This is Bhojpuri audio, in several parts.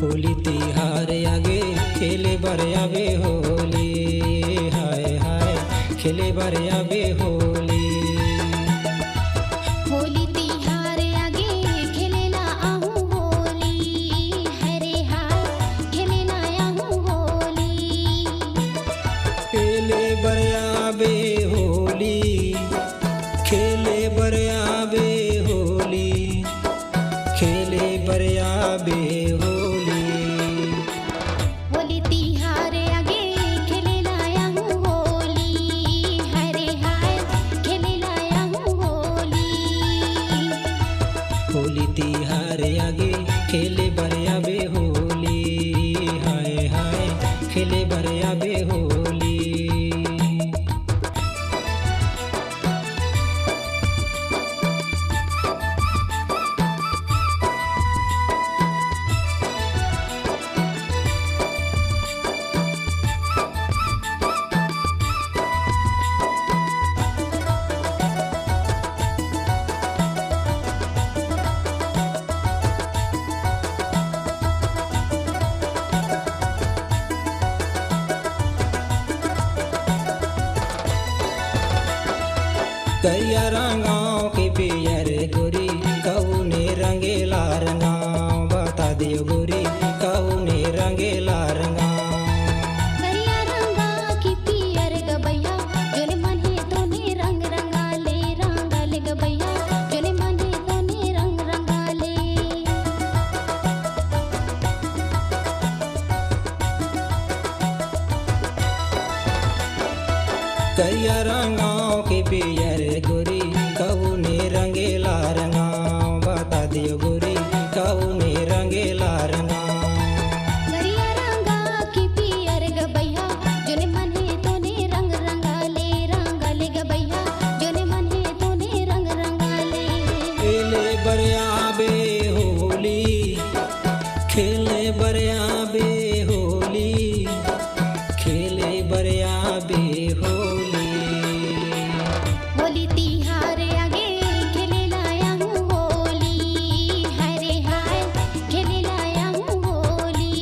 होली तिहार आगे खेले बर आवे होली, हाय हाय खेले बर आवे होली। होली तिहार आगे खेलेला आहू होली, हरे हाय खेलेला आहू होली। खेले बर आवे होली, खेले बर आवे होली, खेले बर आवे होली। होली तिहार आगे खेलेला आहू होली, हरे हाय खेलेला आहू होली। होली तिहार आगे खेले बर आवे होली, हाय हाय खेले बर आवे होली। कैया रंगाओ के पियर गोरी कौने रंगेला रंगाओ, बता दियो गोरी कौने रंगेला रंगाओ। करिया रंगा की पियर गबैया, जोले मन है तोने रंग रंगाले, रंगाले गबैया जोले मन है तोने रंग रंगाले। कैया रंगाओ के पियर गोरी कौने रंगेला रंगाओ, बता दियो गोरी कौने रंगेला रंगाओ। करिया रंगा की पियर गबैया, जोले मन है तोने रंग रंगाले, रंगाले गबैया जोले मन है तोने रंग रंगाले। खेले बर आवे होली, खेले बर आवे होली, खेले बर आवे होली। होली तिहार आगे खेलेला आहू होली, हरे हाय खेलेला आहू होली।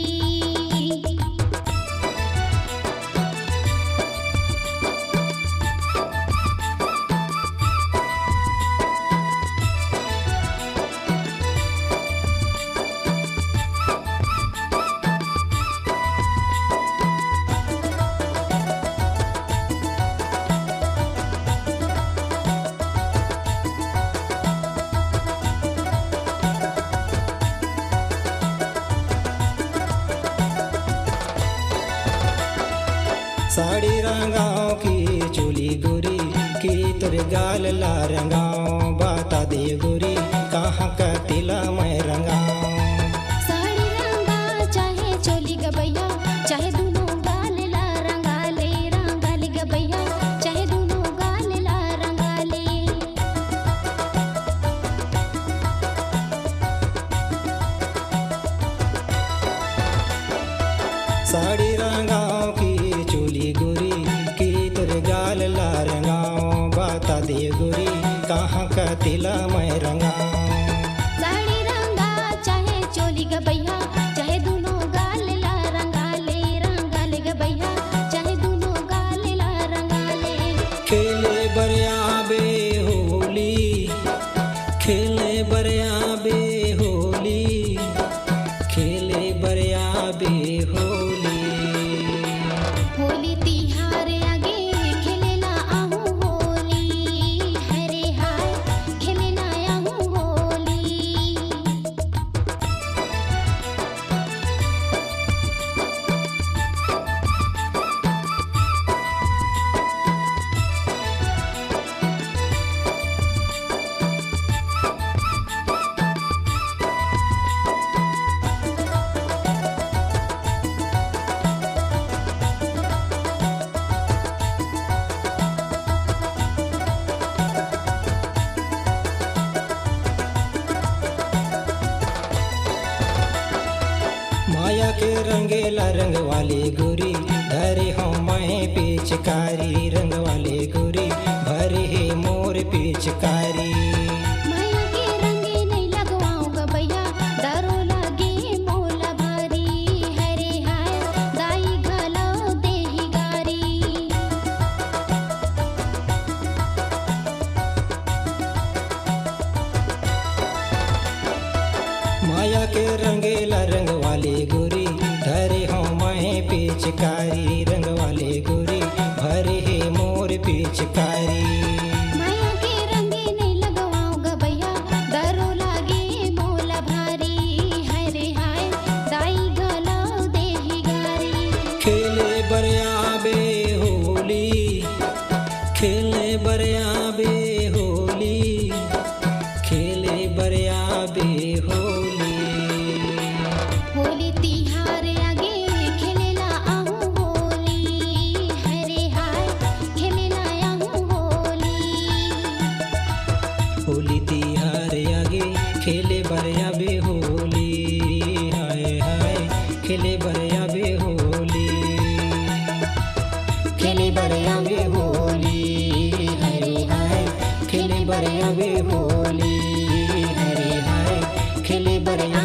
साड़ी रंगाओ की चोली गोरी की तोरे गाल ला रंगाओ, बता दे गोरी कहाँ का तिला मैं रंगाओ। साड़ी रंगा चाहे चोली गबैया, चाहे दोनों गाल ला रंगाले, रंगाले गबैया चाहे दोनों गाल ला रंगाले। साड़ी रंगाओ की चोली गोरी की तोरे गाल ला रंगाओ, बता दे गोरी कहाँ का तिला मैं रंगाओ। साड़ी रंगा चाहे चोली गबैया, चाहे दोनों गाल ला रंगाले, रंगाले गबैया चाहे दोनों गाल ला रंगाले। खेले बर आवे होली, खेले बर आवे होली, खेले बर आवे होली। होली तिहार आगे खेलेला आहू होली, हरे हाय खेलेला आहू होली। माया के रंगेला रंग वाली गोरी, धरे हो मैं पिचकारी रंग वाली गोरी, भरे है मोर पिचकारी। माया के रंगे नहीं लगवाऊं गबैया, डरो लगे मोला भारी। के रंगेला रंग वाले गोरी धरे हो मैं पिचकारी रंग वाले गोरी भरे है मोर पिचकारी माया के रंगे नहीं लगवाऊं ग भैया डरो लागे मोला भारी हाय रे हाय दाई गलाव देही गारी खेले बरियाबे होली खेले बरियाबे होली खेले बरियाबे होली होली तिहार आगे खेलेला आहू होली हाय रे हाय खेलेला आहू होली होली तिहार आगे खेले बरियाबे होली हाय हाय खेले बरियाबे होली खेले बरियाबे होली हाय रे हाय खेले बरियाबे होली हाय रे हाय खेले बरिया